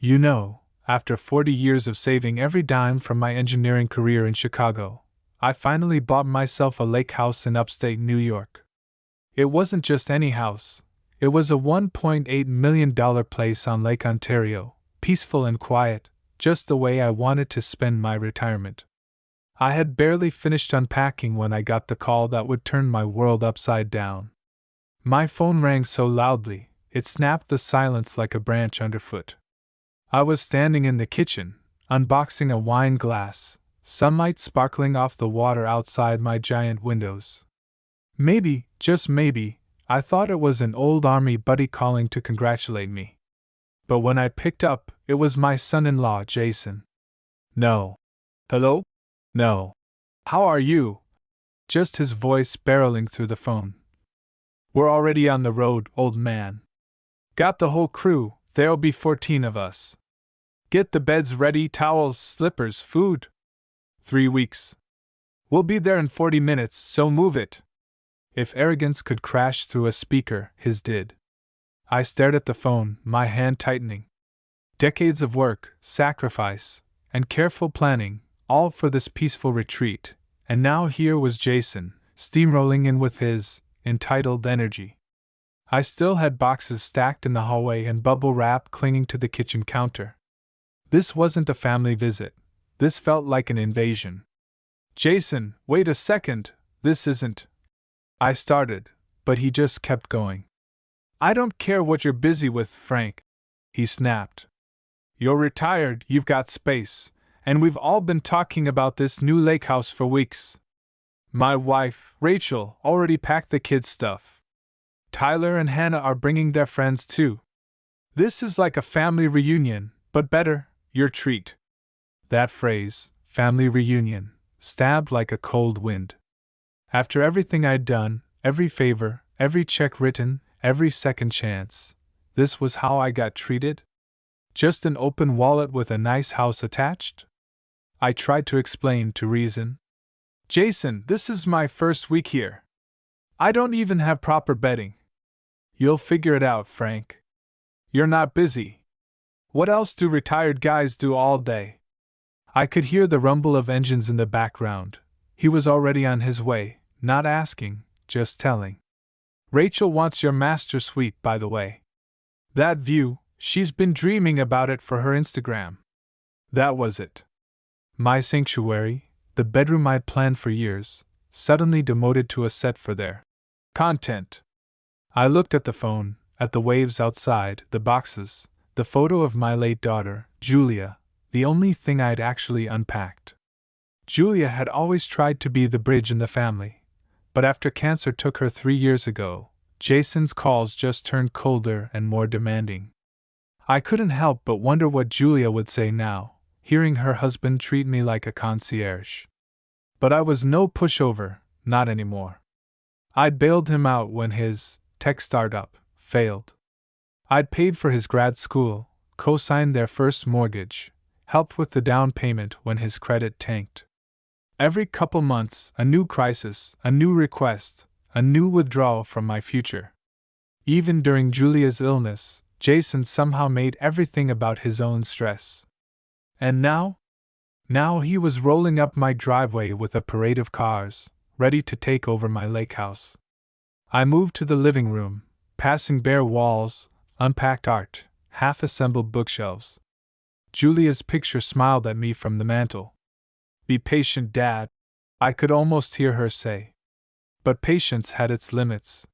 You know, after 40 years of saving every dime from my engineering career in Chicago, I finally bought myself a lake house in upstate New York. It wasn't just any house, it was a $1.8 million place on Lake Ontario, peaceful and quiet, just the way I wanted to spend my retirement. I had barely finished unpacking when I got the call that would turn my world upside down. My phone rang so loudly, it snapped the silence like a branch underfoot. I was standing in the kitchen, unboxing a wine glass, sunlight sparkling off the water outside my giant windows. Maybe, just maybe, I thought it was an old army buddy calling to congratulate me. But when I picked up, it was my son-in-law, Jason. No. Hello? No. How are you? Just his voice barreling through the phone. We're already on the road, old man. Got the whole crew, there'll be 14 of us. Get the beds ready, towels, slippers, food. 3 weeks. We'll be there in 40 minutes, so move it. If arrogance could crash through a speaker, his did. I stared at the phone, my hand tightening. Decades of work, sacrifice, and careful planning, all for this peaceful retreat, and now here was Jason, steamrolling in with his entitled energy. I still had boxes stacked in the hallway and bubble wrap clinging to the kitchen counter. This wasn't a family visit. This felt like an invasion. Jason, wait a second, this isn't. I started, but he just kept going. I don't care what you're busy with, Frank, he snapped. You're retired, you've got space, and we've all been talking about this new lake house for weeks. My wife, Rachel, already packed the kids' stuff. Tyler and Hannah are bringing their friends too. This is like a family reunion, but better, your treat. That phrase, family reunion, stabbed like a cold wind. After everything I'd done, every favor, every check written, every second chance, this was how I got treated? Just an open wallet with a nice house attached? I tried to explain to reason. Jason, this is my first week here. I don't even have proper bedding. You'll figure it out, Frank. You're not busy. What else do retired guys do all day? I could hear the rumble of engines in the background. He was already on his way, not asking, just telling. Rachel wants your master suite, by the way. That view, she's been dreaming about it for her Instagram. That was it. My sanctuary, the bedroom I'd planned for years, suddenly demoted to a set for their content. I looked at the phone, at the waves outside, the boxes, the photo of my late daughter, Julia, the only thing I'd actually unpacked. Julia had always tried to be the bridge in the family, but after cancer took her 3 years ago, Jason's calls just turned colder and more demanding. I couldn't help but wonder what Julia would say now, hearing her husband treat me like a concierge. But I was no pushover, not anymore. I'd bailed him out when his tech startup failed. I'd paid for his grad school, co-signed their first mortgage, helped with the down payment when his credit tanked. Every couple months, a new crisis, a new request, a new withdrawal from my future. Even during Julia's illness, Jason somehow made everything about his own stress. And now? Now he was rolling up my driveway with a parade of cars, ready to take over my lake house. I moved to the living room, passing bare walls, unpacked art, half-assembled bookshelves. Julia's picture smiled at me from the mantel. Be patient, Dad, I could almost hear her say. But patience had its limits.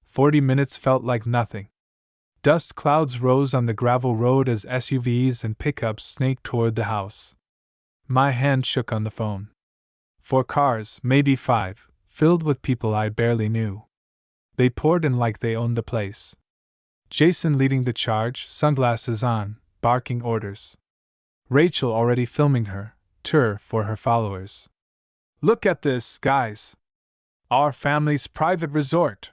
40 minutes felt like nothing. Dust clouds rose on the gravel road as SUVs and pickups snaked toward the house. My hand shook on the phone. 4 cars, maybe 5, filled with people I barely knew. They poured in like they owned the place. Jason leading the charge, sunglasses on, barking orders. Rachel already filming her tour for her followers. Look at this, guys. Our family's private resort.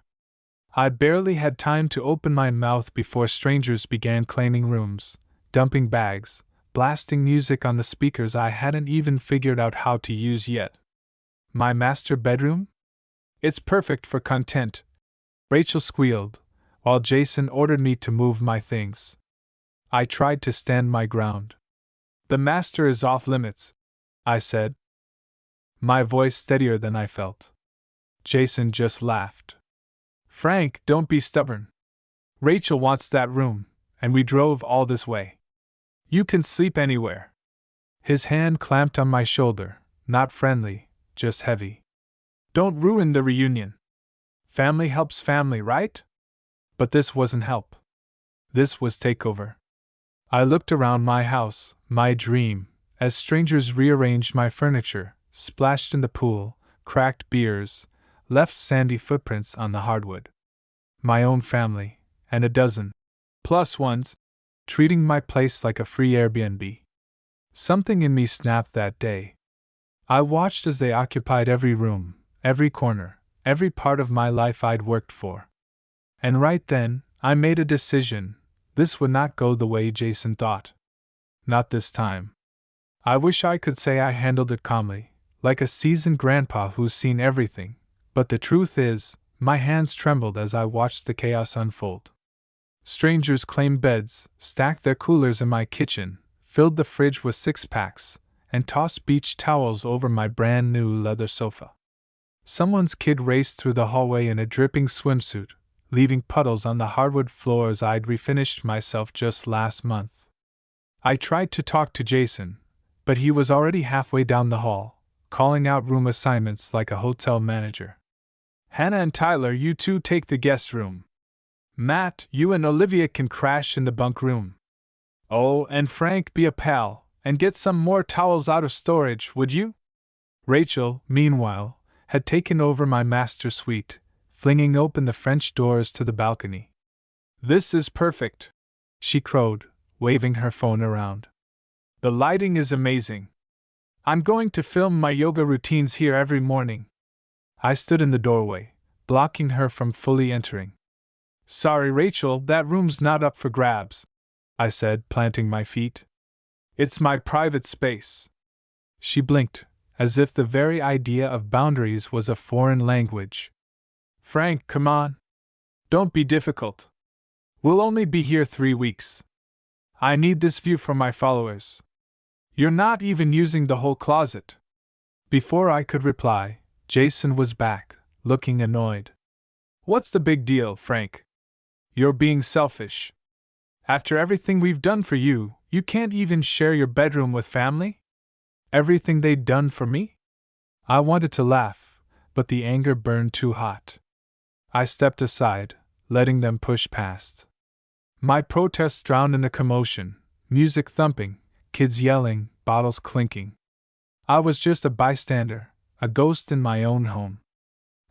I barely had time to open my mouth before strangers began claiming rooms, dumping bags, blasting music on the speakers I hadn't even figured out how to use yet. My master bedroom? It's perfect for content, Rachel squealed, while Jason ordered me to move my things. I tried to stand my ground. The master is off limits, I said, my voice steadier than I felt. Jason just laughed. Frank, don't be stubborn. Rachel wants that room, and we drove all this way. You can sleep anywhere. His hand clamped on my shoulder, not friendly, just heavy. Don't ruin the reunion. Family helps family, right? But this wasn't help. This was takeover. I looked around my house, my dream, as strangers rearranged my furniture, splashed in the pool, cracked beers, left sandy footprints on the hardwood. My own family, and a dozen plus ones, treating my place like a free Airbnb. Something in me snapped that day. I watched as they occupied every room, every corner, every part of my life I'd worked for. And right then, I made a decision. This would not go the way Jason thought. Not this time. I wish I could say I handled it calmly, like a seasoned grandpa who's seen everything, but the truth is, my hands trembled as I watched the chaos unfold. Strangers claimed beds, stacked their coolers in my kitchen, filled the fridge with six-packs, and tossed beach towels over my brand new leather sofa. Someone's kid raced through the hallway in a dripping swimsuit, leaving puddles on the hardwood floors I'd refinished myself just last month. I tried to talk to Jason, but he was already halfway down the hall, calling out room assignments like a hotel manager. Hannah and Tyler, you two take the guest room. Matt, you and Olivia can crash in the bunk room. Oh, and Frank, be a pal, and get some more towels out of storage, would you? Rachel, meanwhile, had taken over my master suite, flinging open the French doors to the balcony. This is perfect, she crowed, waving her phone around. The lighting is amazing. I'm going to film my yoga routines here every morning. I stood in the doorway, blocking her from fully entering. Sorry, Rachel, that room's not up for grabs, I said, planting my feet. It's my private space. She blinked, as if the very idea of boundaries was a foreign language. Frank, come on. Don't be difficult. We'll only be here 3 weeks. I need this view for my followers. You're not even using the whole closet. Before I could reply, Jason was back, looking annoyed. What's the big deal, Frank? You're being selfish. After everything we've done for you, you can't even share your bedroom with family? Everything they'd done for me? I wanted to laugh, but the anger burned too hot. I stepped aside, letting them push past. My protests drowned in the commotion, music thumping, kids yelling, bottles clinking. I was just a bystander, a ghost in my own home.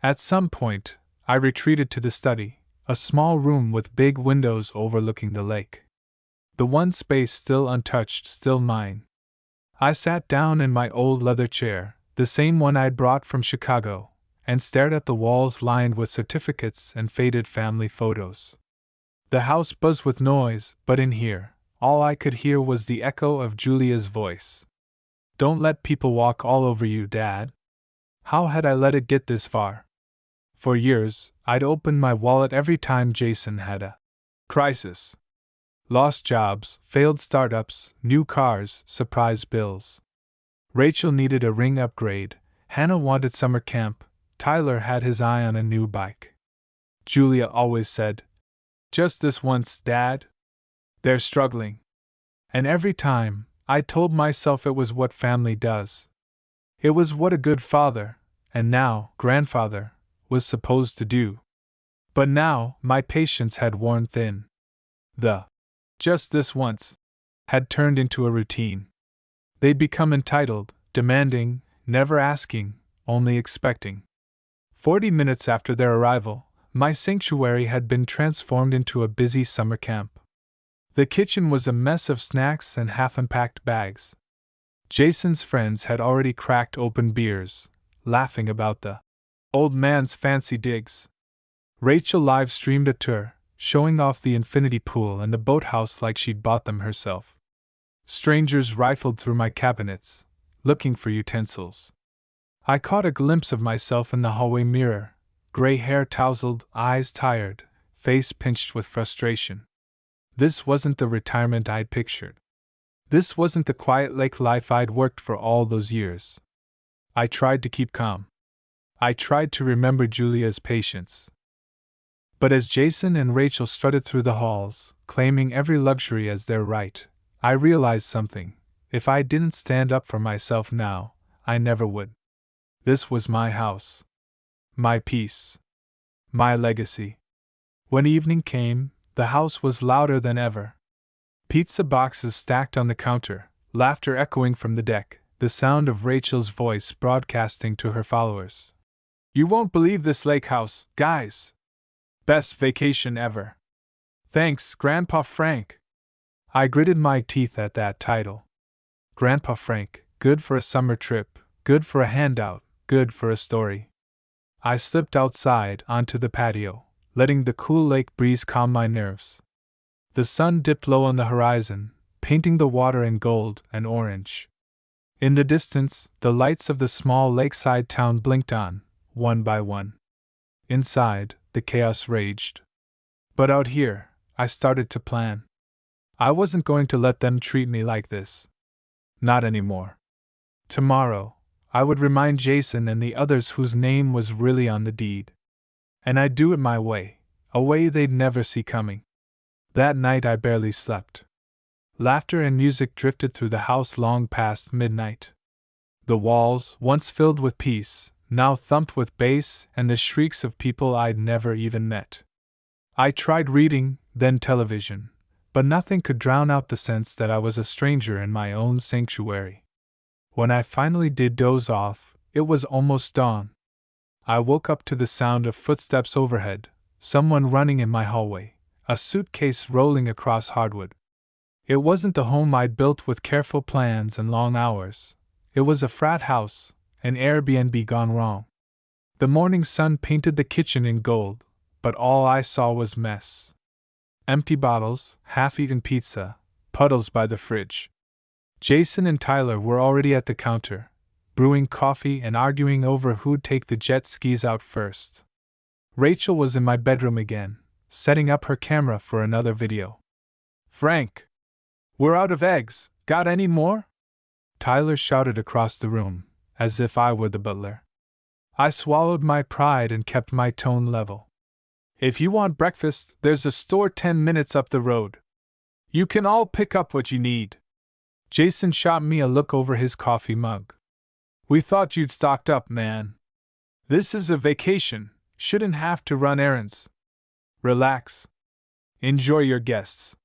At some point, I retreated to the study, a small room with big windows overlooking the lake. The one space still untouched, still mine. I sat down in my old leather chair, the same one I'd brought from Chicago, and stared at the walls lined with certificates and faded family photos. The house buzzed with noise, but in here, all I could hear was the echo of Julia's voice. Don't let people walk all over you, Dad. How had I let it get this far? For years, I'd opened my wallet every time Jason had a crisis. Lost jobs, failed startups, new cars, surprise bills. Rachel needed a ring upgrade, Hannah wanted summer camp, Tyler had his eye on a new bike. Julia always said, "Just this once, Dad. They're struggling." And every time, I told myself it was what family does. It was what a good father, and now grandfather, was supposed to do. But now, my patience had worn thin. The "just this once" had turned into a routine. They'd become entitled, demanding, never asking, only expecting. 40 minutes after their arrival, my sanctuary had been transformed into a busy summer camp. The kitchen was a mess of snacks and half-unpacked bags. Jason's friends had already cracked open beers, laughing about the old man's fancy digs. Rachel live-streamed a tour, showing off the infinity pool and the boathouse like she'd bought them herself. Strangers rifled through my cabinets, looking for utensils. I caught a glimpse of myself in the hallway mirror, gray hair tousled, eyes tired, face pinched with frustration. This wasn't the retirement I'd pictured. This wasn't the quiet lake life I'd worked for all those years. I tried to keep calm. I tried to remember Julia's patience. But as Jason and Rachel strutted through the halls, claiming every luxury as their right, I realized something. If I didn't stand up for myself now, I never would. This was my house. My peace. My legacy. When evening came, the house was louder than ever. Pizza boxes stacked on the counter, laughter echoing from the deck, the sound of Rachel's voice broadcasting to her followers. "You won't believe this lake house, guys! Best vacation ever! Thanks, Grandpa Frank!" I gritted my teeth at that title. Grandpa Frank, good for a summer trip, good for a handout, good for a story. I slipped outside onto the patio, letting the cool lake breeze calm my nerves. The sun dipped low on the horizon, painting the water in gold and orange. In the distance, the lights of the small lakeside town blinked on, one by one. Inside, the chaos raged. But out here, I started to plan. I wasn't going to let them treat me like this. Not anymore. Tomorrow, I would remind Jason and the others whose name was really on the deed. And I'd do it my way, a way they'd never see coming. That night I barely slept. Laughter and music drifted through the house long past midnight. The walls, once filled with peace, now thumped with bass and the shrieks of people I'd never even met. I tried reading, then television, but nothing could drown out the sense that I was a stranger in my own sanctuary. When I finally did doze off, it was almost dawn. I woke up to the sound of footsteps overhead, someone running in my hallway, a suitcase rolling across hardwood. It wasn't the home I'd built with careful plans and long hours. It was a frat house, an Airbnb gone wrong. The morning sun painted the kitchen in gold, but all I saw was mess. Empty bottles, half-eaten pizza, puddles by the fridge. Jason and Tyler were already at the counter, brewing coffee and arguing over who'd take the jet skis out first. Rachel was in my bedroom again, setting up her camera for another video. "Frank! We're out of eggs, got any more?" Tyler shouted across the room, as if I were the butler. I swallowed my pride and kept my tone level. "If you want breakfast, there's a store 10 minutes up the road. You can all pick up what you need." Jason shot me a look over his coffee mug. "We thought you'd stocked up, man. This is a vacation, shouldn't have to run errands. Relax. Enjoy your guests."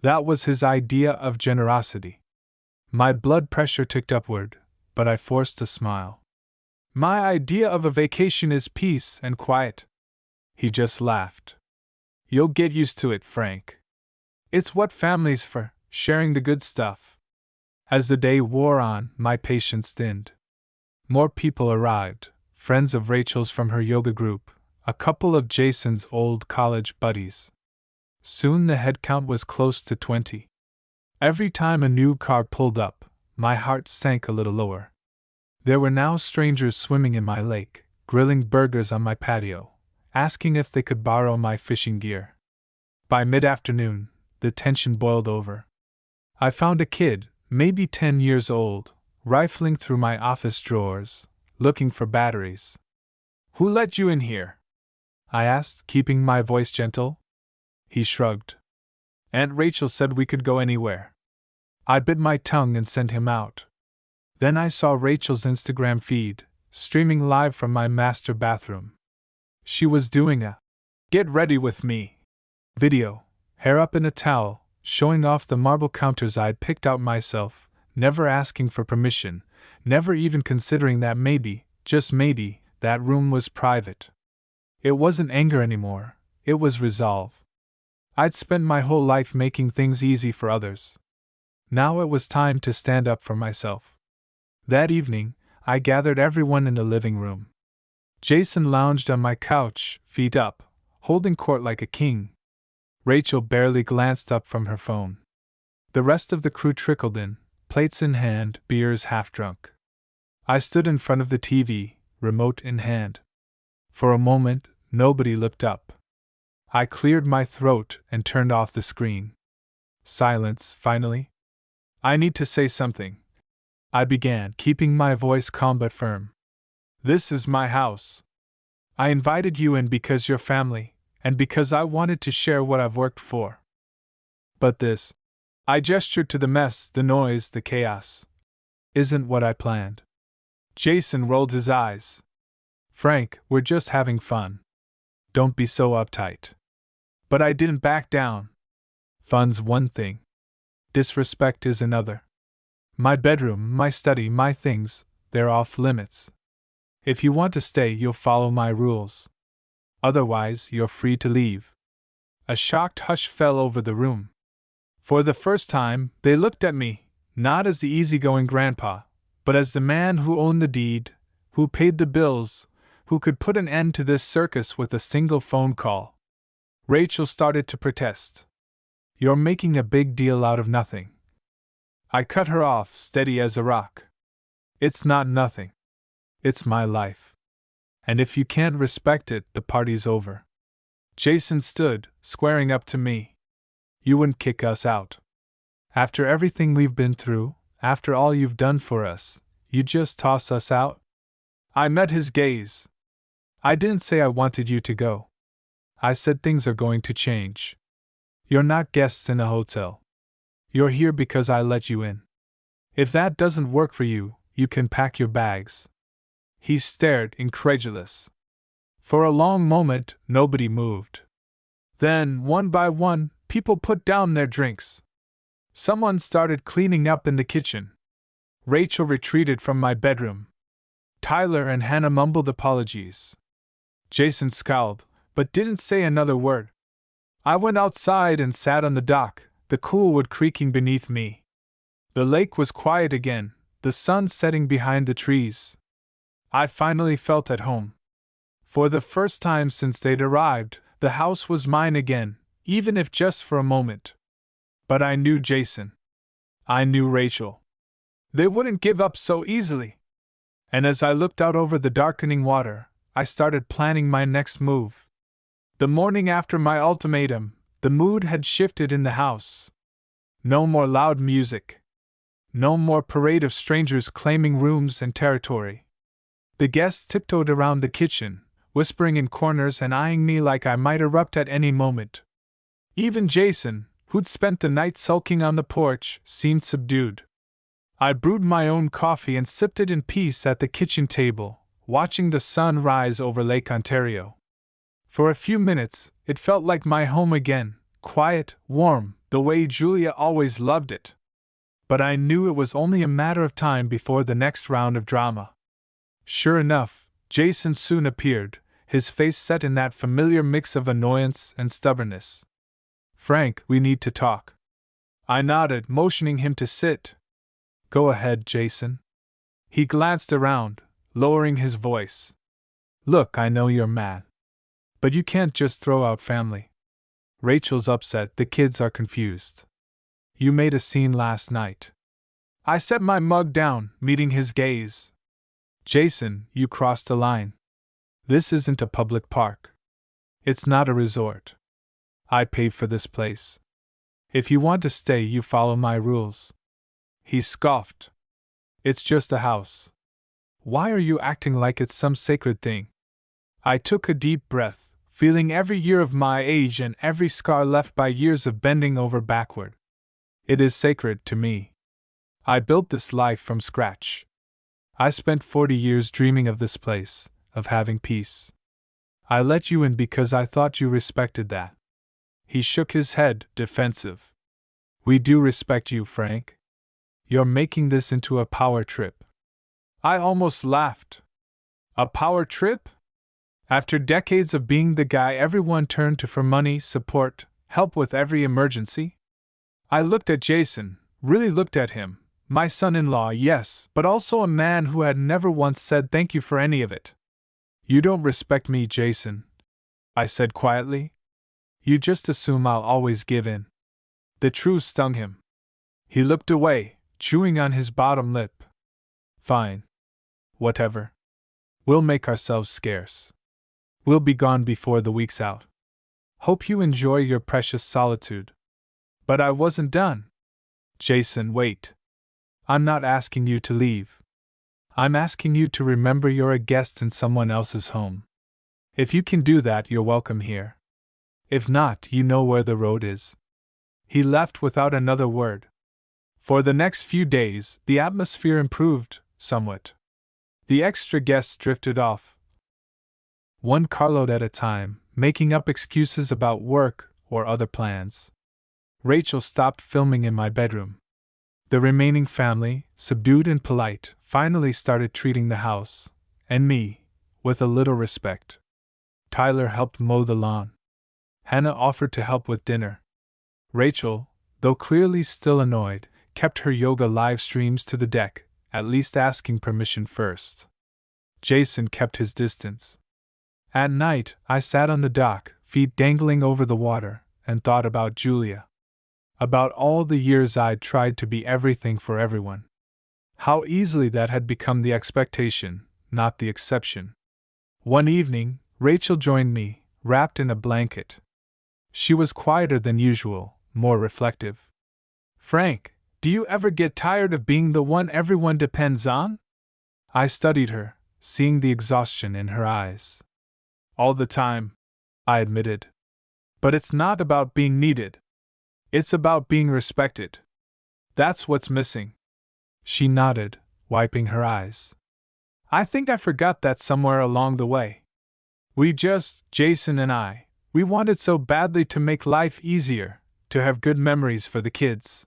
That was his idea of generosity. My blood pressure ticked upward, but I forced a smile. "My idea of a vacation is peace and quiet." He just laughed. "You'll get used to it, Frank. It's what family's for, sharing the good stuff." As the day wore on, my patience thinned. More people arrived, friends of Rachel's from her yoga group, a couple of Jason's old college buddies. Soon the head count was close to 20. Every time a new car pulled up, my heart sank a little lower. There were now strangers swimming in my lake, grilling burgers on my patio, asking if they could borrow my fishing gear. By mid-afternoon, the tension boiled over. I found a kid, maybe 10 years old, rifling through my office drawers, looking for batteries. "Who let you in here?" I asked, keeping my voice gentle. He shrugged. "Aunt Rachel said we could go anywhere." I bit my tongue and sent him out. Then I saw Rachel's Instagram feed, streaming live from my master bathroom. She was doing a "get ready with me" video, hair up in a towel, showing off the marble counters I'd picked out myself, never asking for permission, never even considering that maybe, just maybe, that room was private. It wasn't anger anymore, it was resolve. I'd spent my whole life making things easy for others. Now it was time to stand up for myself. That evening, I gathered everyone in the living room. Jason lounged on my couch, feet up, holding court like a king. Rachel barely glanced up from her phone. The rest of the crew trickled in, plates in hand, beers half drunk. I stood in front of the TV, remote in hand. For a moment, nobody looked up. I cleared my throat and turned off the screen. Silence, finally. I need to say something, I began, keeping my voice calm but firm. This is my house. I invited you in because you're family, and because I wanted to share what I've worked for. But this, I gestured to the mess, the noise, the chaos, isn't what I planned. Jason rolled his eyes. Frank, we're just having fun. Don't be so uptight. But I didn't back down. Fun's one thing. Disrespect is another. My bedroom, my study, my things, they're off limits. If you want to stay, you'll follow my rules. Otherwise, you're free to leave. A shocked hush fell over the room. For the first time, they looked at me, not as the easygoing grandpa, but as the man who owned the deed, who paid the bills, who could put an end to this circus with a single phone call. Rachel started to protest. You're making a big deal out of nothing. I cut her off, steady as a rock. It's not nothing. It's my life. And if you can't respect it, the party's over. Jason stood, squaring up to me. You wouldn't kick us out. After everything we've been through, after all you've done for us, you just toss us out? I met his gaze. I didn't say I wanted you to go. I said things are going to change. You're not guests in a hotel. You're here because I let you in. If that doesn't work for you, you can pack your bags. He stared, incredulous. For a long moment, nobody moved. Then, one by one, people put down their drinks. Someone started cleaning up in the kitchen. Rachel retreated from my bedroom. Tyler and Hannah mumbled apologies. Jason scowled, but didn't say another word. I went outside and sat on the dock, the cool wood creaking beneath me. The lake was quiet again, the sun setting behind the trees. I finally felt at home. For the first time since they'd arrived, the house was mine again, even if just for a moment. But I knew Jason. I knew Rachel. They wouldn't give up so easily. And as I looked out over the darkening water, I started planning my next move. The morning after my ultimatum, the mood had shifted in the house. No more loud music. No more parade of strangers claiming rooms and territory. The guests tiptoed around the kitchen, whispering in corners and eyeing me like I might erupt at any moment. Even Jason, who'd spent the night sulking on the porch, seemed subdued. I brewed my own coffee and sipped it in peace at the kitchen table, watching the sun rise over Lake Ontario. For a few minutes, it felt like my home again, quiet, warm, the way Julia always loved it. But I knew it was only a matter of time before the next round of drama. Sure enough, Jason soon appeared, his face set in that familiar mix of annoyance and stubbornness. Frank, we need to talk. I nodded, motioning him to sit. Go ahead, Jason. He glanced around, lowering his voice. Look, I know you're mad. But you can't just throw out family. Rachel's upset, the kids are confused. You made a scene last night. I set my mug down, meeting his gaze. Jason, you crossed a line. This isn't a public park. It's not a resort. I paid for this place. If you want to stay, you follow my rules. He scoffed. It's just a house. Why are you acting like it's some sacred thing? I took a deep breath, feeling every year of my age and every scar left by years of bending over backward. It is sacred to me. I built this life from scratch. I spent 40 years dreaming of this place, of having peace. I let you in because I thought you respected that. He shook his head, defensive. We do respect you, Frank. You're making this into a power trip. I almost laughed. A power trip? After decades of being the guy everyone turned to for money, support, help with every emergency? I looked at Jason, really looked at him, my son-in-law, yes, but also a man who had never once said thank you for any of it. You don't respect me, Jason, I said quietly. You just assume I'll always give in. The truth stung him. He looked away, chewing on his bottom lip. Fine. Whatever. We'll make ourselves scarce. We'll be gone before the week's out. Hope you enjoy your precious solitude. But I wasn't done. Jason, wait. I'm not asking you to leave. I'm asking you to remember you're a guest in someone else's home. If you can do that, you're welcome here. If not, you know where the road is. He left without another word. For the next few days, the atmosphere improved somewhat. The extra guests drifted off, one carload at a time, making up excuses about work or other plans. Rachel stopped filming in my bedroom. The remaining family, subdued and polite, finally started treating the house, and me, with a little respect. Tyler helped mow the lawn. Hannah offered to help with dinner. Rachel, though clearly still annoyed, kept her yoga live streams to the deck, at least asking permission first. Jason kept his distance. At night, I sat on the dock, feet dangling over the water, and thought about Julia. About all the years I'd tried to be everything for everyone. How easily that had become the expectation, not the exception. One evening, Rachel joined me, wrapped in a blanket. She was quieter than usual, more reflective. "Frank, do you ever get tired of being the one everyone depends on?" I studied her, seeing the exhaustion in her eyes. "All the time," I admitted. "But it's not about being needed. It's about being respected. That's what's missing." She nodded, wiping her eyes. "I think I forgot that somewhere along the way. Jason and I, we wanted so badly to make life easier, to have good memories for the kids.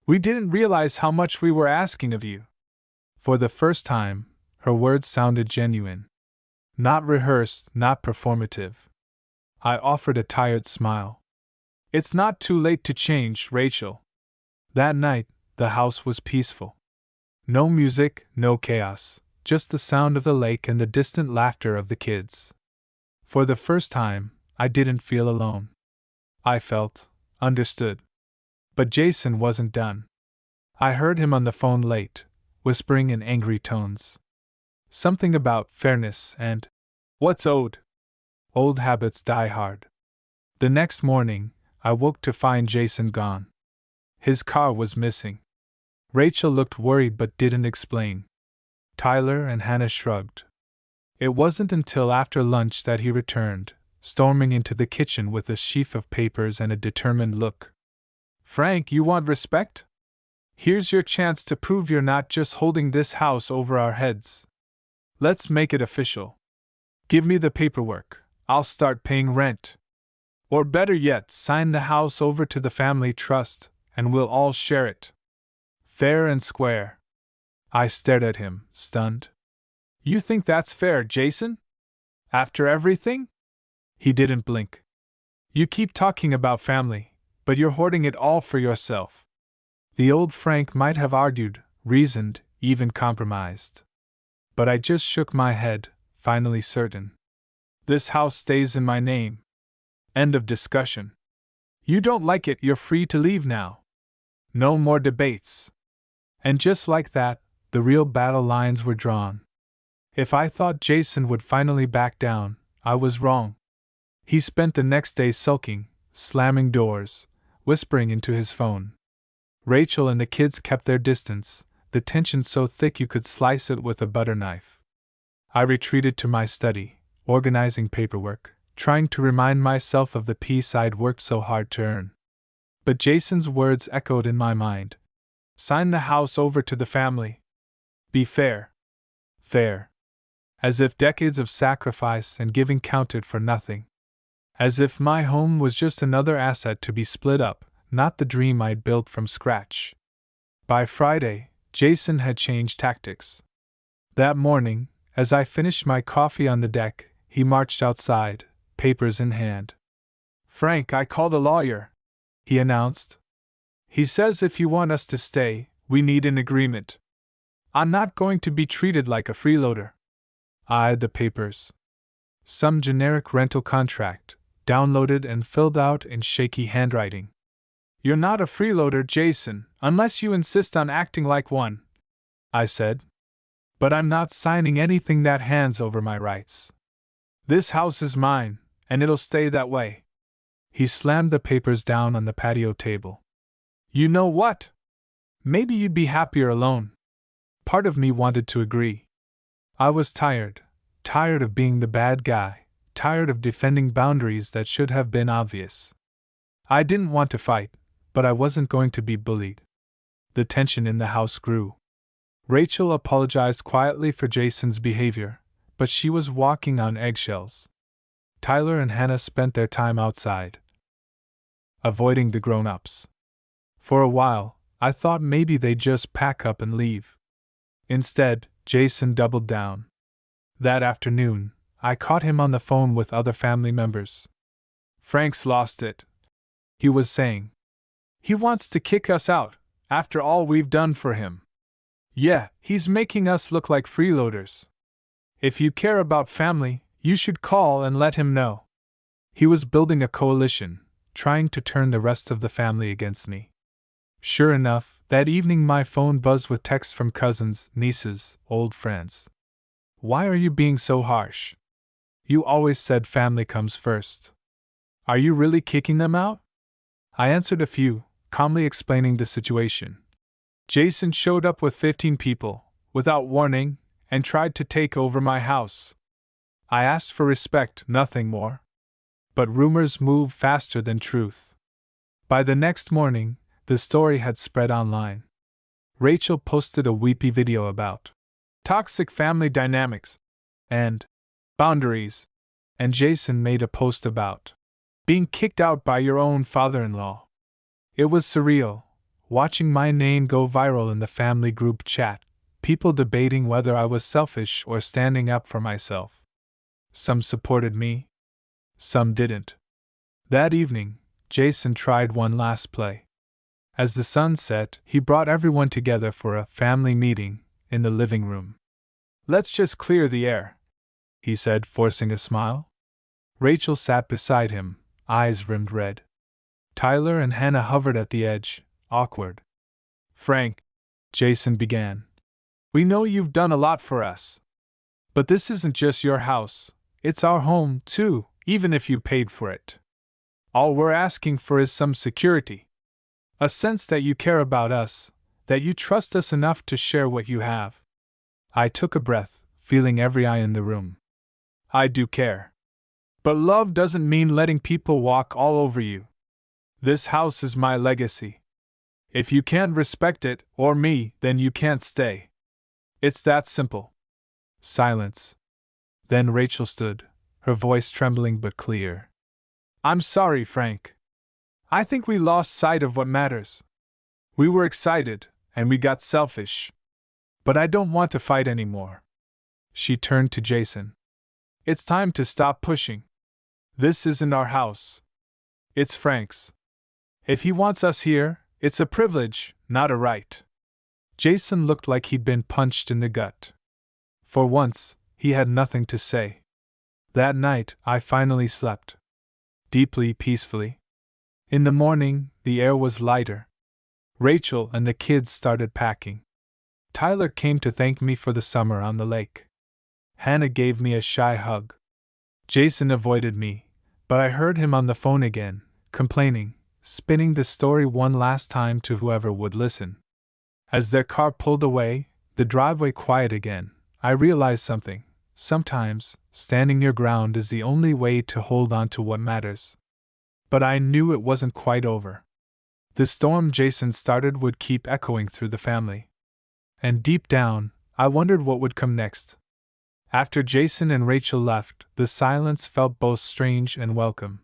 We didn't realize how much we were asking of you." For the first time, her words sounded genuine. Not rehearsed, not performative. I offered a tired smile. "It's not too late to change, Rachel." That night, the house was peaceful. No music, no chaos, just the sound of the lake and the distant laughter of the kids. For the first time, I didn't feel alone. I felt understood. But Jason wasn't done. I heard him on the phone late, whispering in angry tones. Something about fairness and what's owed. Old habits die hard. The next morning, I woke to find Jason gone. His car was missing. Rachel looked worried but didn't explain. Tyler and Hannah shrugged. It wasn't until after lunch that he returned, storming into the kitchen with a sheaf of papers and a determined look. "Frank, you want respect? Here's your chance to prove you're not just holding this house over our heads. Let's make it official. Give me the paperwork, I'll start paying rent. Or better yet, sign the house over to the family trust, and we'll all share it. Fair and square." I stared at him, stunned. "You think that's fair, Jason? After everything?" He didn't blink. "You keep talking about family, but you're hoarding it all for yourself." The old Frank might have argued, reasoned, even compromised. But I just shook my head, finally certain. "This house stays in my name. End of discussion. You don't like it, you're free to leave now. No more debates." And just like that, the real battle lines were drawn. If I thought Jason would finally back down, I was wrong. He spent the next day sulking, slamming doors, whispering into his phone. Rachel and the kids kept their distance, the tension so thick you could slice it with a butter knife. I retreated to my study, organizing paperwork, trying to remind myself of the peace I'd worked so hard to earn. But Jason's words echoed in my mind. "Sign the house over to the family. Be fair." Fair. As if decades of sacrifice and giving counted for nothing. As if my home was just another asset to be split up, not the dream I'd built from scratch. By Friday, Jason had changed tactics. That morning, as I finished my coffee on the deck, he marched outside, papers in hand. "Frank, I called a lawyer," he announced. "He says if you want us to stay, we need an agreement. I'm not going to be treated like a freeloader." I eyed the papers. Some generic rental contract, downloaded and filled out in shaky handwriting. "You're not a freeloader, Jason, unless you insist on acting like one," I said. "But I'm not signing anything that hands over my rights. This house is mine, and it'll stay that way." He slammed the papers down on the patio table. You know what? Maybe you'd be happier alone. Part of me wanted to agree. I was tired of being the bad guy, tired of defending boundaries that should have been obvious. I didn't want to fight, but I wasn't going to be bullied. The tension in the house grew. Rachel apologized quietly for Jason's behavior, but she was walking on eggshells. Tyler and Hannah spent their time outside, avoiding the grown-ups. For a while, I thought maybe they'd just pack up and leave. Instead, Jason doubled down. That afternoon, I caught him on the phone with other family members. "Frank's lost it," he was saying. "He wants to kick us out, after all we've done for him. Yeah, he's making us look like freeloaders. If you care about family, you should call and let him know." He was building a coalition, trying to turn the rest of the family against me. Sure enough, that evening my phone buzzed with texts from cousins, nieces, old friends. "Why are you being so harsh? You always said family comes first. Are you really kicking them out?" I answered a few, calmly explaining the situation. "Jason showed up with 15 people, without warning, and tried to take over my house. I asked for respect, nothing more." But rumors move faster than truth. By the next morning, the story had spread online. Rachel posted a weepy video about toxic family dynamics and boundaries, and Jason made a post about being kicked out by your own father-in-law. It was surreal, watching my name go viral in the family group chat, people debating whether I was selfish or standing up for myself. Some supported me, some didn't. That evening, Jason tried one last play. As the sun set, he brought everyone together for a family meeting in the living room. "Let's just clear the air," he said, forcing a smile. Rachel sat beside him, eyes rimmed red. Tyler and Hannah hovered at the edge, awkward. "Frank," Jason began, "we know you've done a lot for us. But this isn't just your house, it's our home, too, even if you paid for it. All we're asking for is some security. A sense that you care about us, that you trust us enough to share what you have." I took a breath, feeling every eye in the room. "I do care. But love doesn't mean letting people walk all over you. This house is my legacy. If you can't respect it, or me, then you can't stay. It's that simple." Silence. Then Rachel stood, her voice trembling but clear. "I'm sorry, Frank. I think we lost sight of what matters. We were excited, and we got selfish. But I don't want to fight anymore." She turned to Jason. "It's time to stop pushing. This isn't our house. It's Frank's. If he wants us here, it's a privilege, not a right." Jason looked like he'd been punched in the gut. For once, he had nothing to say. That night, I finally slept. Deeply, peacefully. In the morning, the air was lighter. Rachel and the kids started packing. Tyler came to thank me for the summer on the lake. Hannah gave me a shy hug. Jason avoided me, but I heard him on the phone again, complaining, spinning the story one last time to whoever would listen. As their car pulled away, the driveway quiet again, I realized something. Sometimes, standing your ground is the only way to hold on to what matters. But I knew it wasn't quite over. The storm Jason started would keep echoing through the family. And deep down, I wondered what would come next. After Jason and Rachel left, the silence felt both strange and welcome.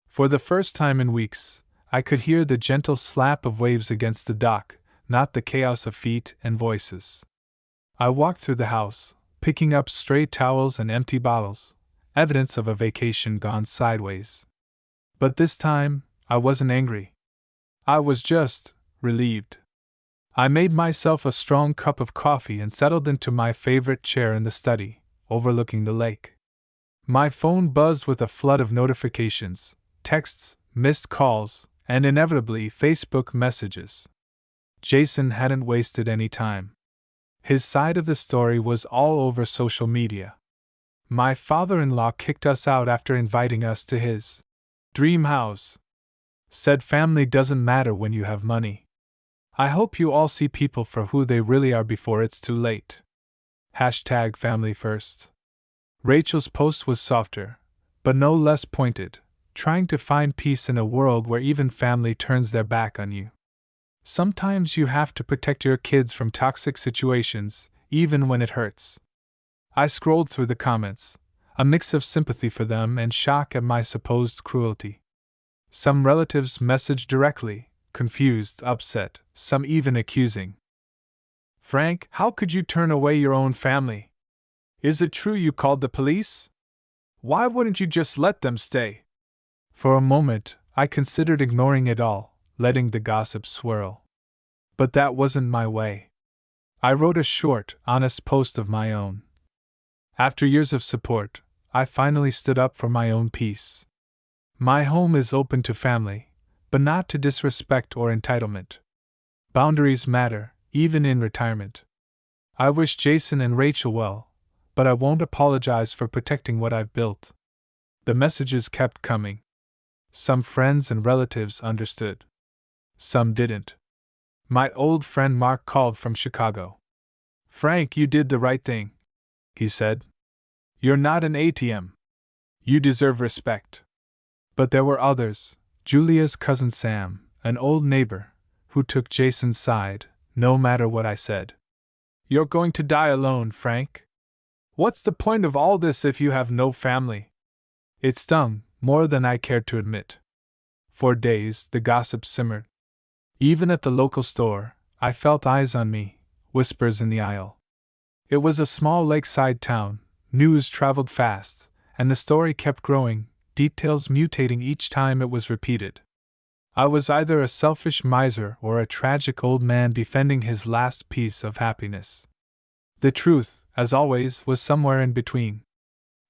For the first time in weeks, I could hear the gentle slap of waves against the dock, not the chaos of feet and voices. I walked through the house, picking up stray towels and empty bottles, evidence of a vacation gone sideways. But this time, I wasn't angry. I was just relieved. I made myself a strong cup of coffee and settled into my favorite chair in the study, overlooking the lake. My phone buzzed with a flood of notifications, texts, missed calls, and inevitably Facebook messages. Jason hadn't wasted any time. His side of the story was all over social media. My father-in-law kicked us out after inviting us to his dream house. Said family doesn't matter when you have money. I hope you all see people for who they really are before it's too late. Hashtag family first. Rachel's post was softer, but no less pointed, trying to find peace in a world where even family turns their back on you. Sometimes you have to protect your kids from toxic situations, even when it hurts. I scrolled through the comments, a mix of sympathy for them and shock at my supposed cruelty. Some relatives messaged directly, confused, upset, some even accusing. Frank, how could you turn away your own family? Is it true you called the police? Why wouldn't you just let them stay? For a moment, I considered ignoring it all, letting the gossip swirl. But that wasn't my way. I wrote a short, honest post of my own. After years of support, I finally stood up for my own peace. My home is open to family, but not to disrespect or entitlement. Boundaries matter, even in retirement. I wish Jason and Rachel well, but I won't apologize for protecting what I've built. The messages kept coming. Some friends and relatives understood. Some didn't. My old friend Mark called from Chicago. Frank, you did the right thing, he said. You're not an ATM. You deserve respect. But there were others, Julia's cousin Sam, an old neighbor, who took Jason's side, no matter what I said. You're going to die alone, Frank. What's the point of all this if you have no family? It stung, more than I cared to admit. For days, the gossip simmered. Even at the local store, I felt eyes on me, whispers in the aisle. It was a small lakeside town, news traveled fast, and the story kept growing, details mutating each time it was repeated. I was either a selfish miser or a tragic old man defending his last piece of happiness. The truth, as always, was somewhere in between.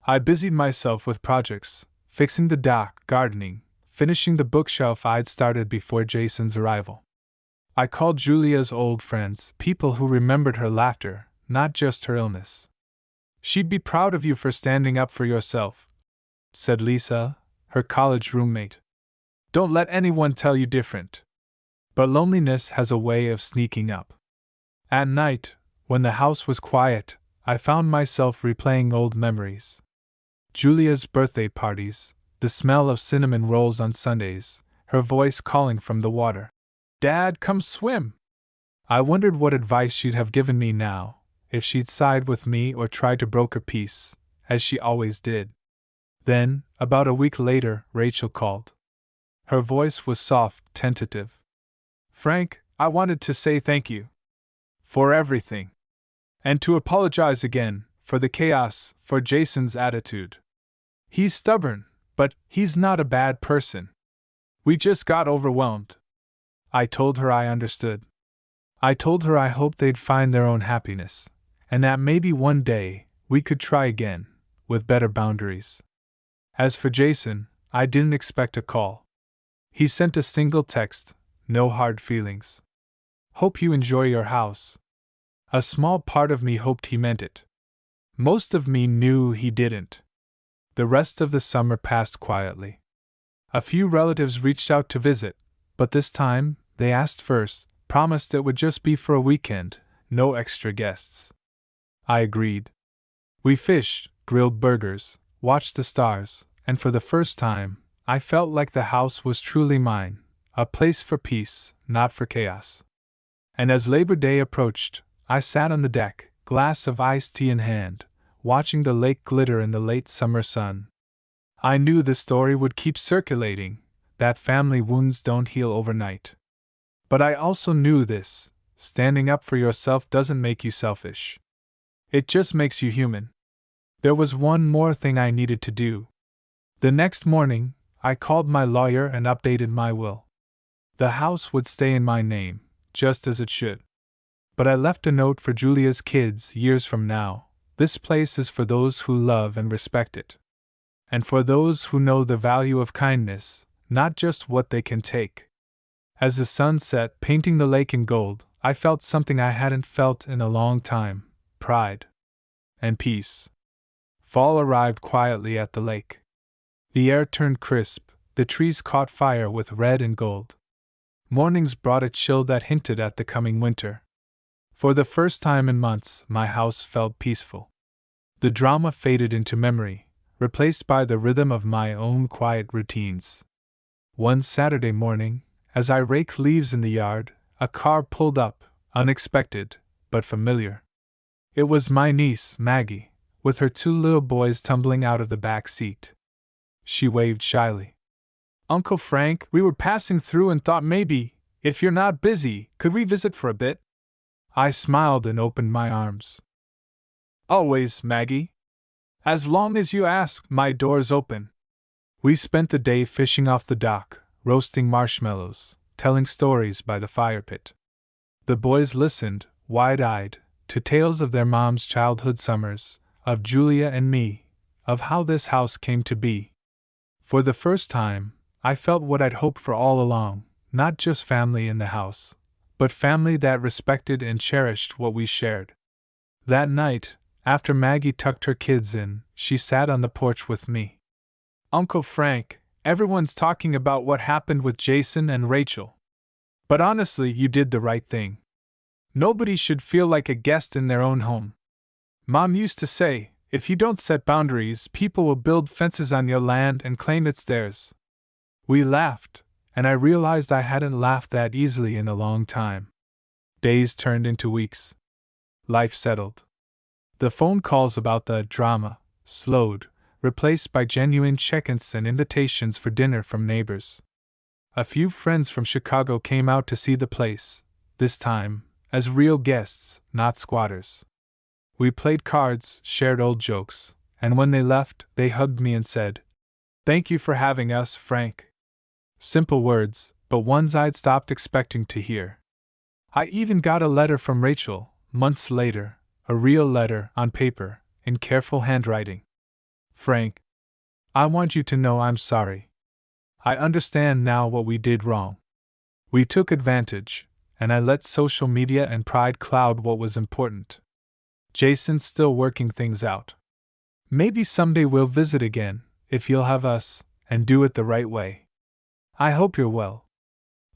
I busied myself with projects, fixing the dock, gardening, finishing the bookshelf I'd started before Jason's arrival. I called Julia's old friends, people who remembered her laughter, not just her illness. She'd be proud of you for standing up for yourself, said Lisa, her college roommate. Don't let anyone tell you different. But loneliness has a way of sneaking up. At night, when the house was quiet, I found myself replaying old memories. Julia's birthday parties, the smell of cinnamon rolls on Sundays, her voice calling from the water. Dad, come swim! I wondered what advice she'd have given me now, if she'd side with me or tried to broker peace, as she always did. Then, about a week later, Rachel called. Her voice was soft, tentative. Frank, I wanted to say thank you. For everything. And to apologize again, for the chaos, for Jason's attitude. He's stubborn, but he's not a bad person. We just got overwhelmed. I told her I understood. I told her I hoped they'd find their own happiness, and that maybe one day we could try again, with better boundaries. As for Jason, I didn't expect a call. He sent a single text, no hard feelings. Hope you enjoy your house. A small part of me hoped he meant it. Most of me knew he didn't. The rest of the summer passed quietly. A few relatives reached out to visit, but this time, they asked first, promised it would just be for a weekend, no extra guests. I agreed. We fished, grilled burgers, watched the stars, and for the first time, I felt like the house was truly mine, a place for peace, not for chaos. And as Labor Day approached, I sat on the deck, glass of iced tea in hand, watching the lake glitter in the late summer sun. I knew the story would keep circulating, that family wounds don't heal overnight. But I also knew this: standing up for yourself doesn't make you selfish. It just makes you human. There was one more thing I needed to do. The next morning, I called my lawyer and updated my will. The house would stay in my name, just as it should. But I left a note for Julia's kids years from now: this place is for those who love and respect it. And for those who know the value of kindness, not just what they can take. As the sun set, painting the lake in gold, I felt something I hadn't felt in a long time: pride and peace. Fall arrived quietly at the lake. The air turned crisp, the trees caught fire with red and gold. Mornings brought a chill that hinted at the coming winter. For the first time in months, my house felt peaceful. The drama faded into memory, replaced by the rhythm of my own quiet routines. One Saturday morning, as I raked leaves in the yard, a car pulled up, unexpected, but familiar. It was my niece, Maggie, with her two little boys tumbling out of the back seat. She waved shyly. "Uncle Frank, we were passing through and thought maybe, if you're not busy, could we visit for a bit?" I smiled and opened my arms. "Always, Maggie. As long as you ask, my door's open." We spent the day fishing off the dock, roasting marshmallows, telling stories by the fire pit. The boys listened, wide-eyed, to tales of their mom's childhood summers, of Julia and me, of how this house came to be. For the first time, I felt what I'd hoped for all along, not just family in the house, but family that respected and cherished what we shared. That night, after Maggie tucked her kids in, she sat on the porch with me. "Uncle Frank, everyone's talking about what happened with Jason and Rachel. But honestly, you did the right thing. Nobody should feel like a guest in their own home. Mom used to say, if you don't set boundaries, people will build fences on your land and claim it's theirs." We laughed, and I realized I hadn't laughed that easily in a long time. Days turned into weeks. Life settled. The phone calls about the drama slowed, replaced by genuine check-ins and invitations for dinner from neighbors. A few friends from Chicago came out to see the place, this time, as real guests, not squatters. We played cards, shared old jokes, and when they left, they hugged me and said, "Thank you for having us, Frank." Simple words, but ones I'd stopped expecting to hear. I even got a letter from Rachel, months later, a real letter, on paper, in careful handwriting. "Frank, I want you to know I'm sorry. I understand now what we did wrong. We took advantage, and I let social media and pride cloud what was important. Jason's still working things out. Maybe someday we'll visit again, if you'll have us, and do it the right way. I hope you're well.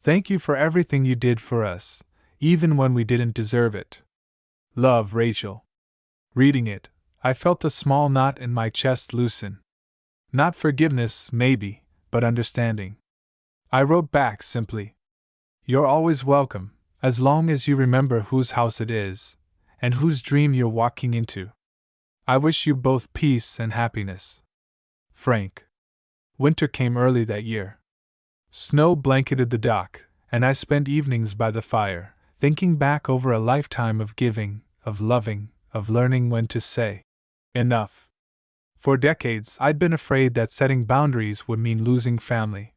Thank you for everything you did for us, even when we didn't deserve it. Love, Rachel." Reading it, I felt a small knot in my chest loosen. Not forgiveness, maybe, but understanding. I wrote back simply, "You're always welcome, as long as you remember whose house it is, and whose dream you're walking into. I wish you both peace and happiness. Frank." Winter came early that year. Snow blanketed the dock, and I spent evenings by the fire, thinking back over a lifetime of giving, of loving, of learning when to say, enough. For decades, I'd been afraid that setting boundaries would mean losing family.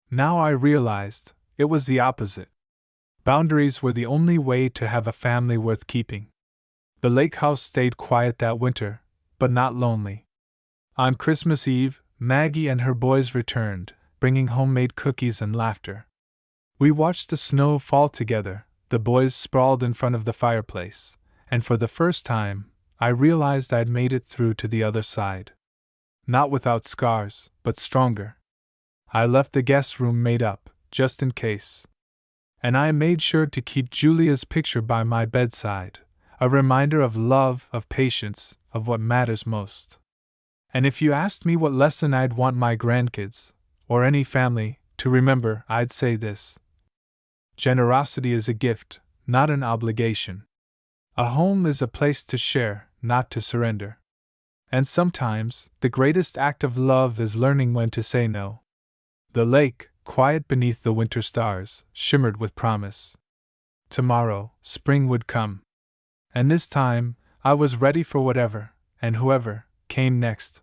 Now I realized it was the opposite. Boundaries were the only way to have a family worth keeping. The lake house stayed quiet that winter, but not lonely. On Christmas Eve, Maggie and her boys returned, bringing homemade cookies and laughter. We watched the snow fall together, the boys sprawled in front of the fireplace, and for the first time, I realized I'd made it through to the other side. Not without scars, but stronger. I left the guest room made up, just in case. And I made sure to keep Julia's picture by my bedside, a reminder of love, of patience, of what matters most. And if you asked me what lesson I'd want my grandkids, or any family, to remember, I'd say this. Generosity is a gift, not an obligation. A home is a place to share, not to surrender. And sometimes, the greatest act of love is learning when to say no. The lake, quiet beneath the winter stars, shimmered with promise. Tomorrow, spring would come. And this time, I was ready for whatever, and whoever, came next.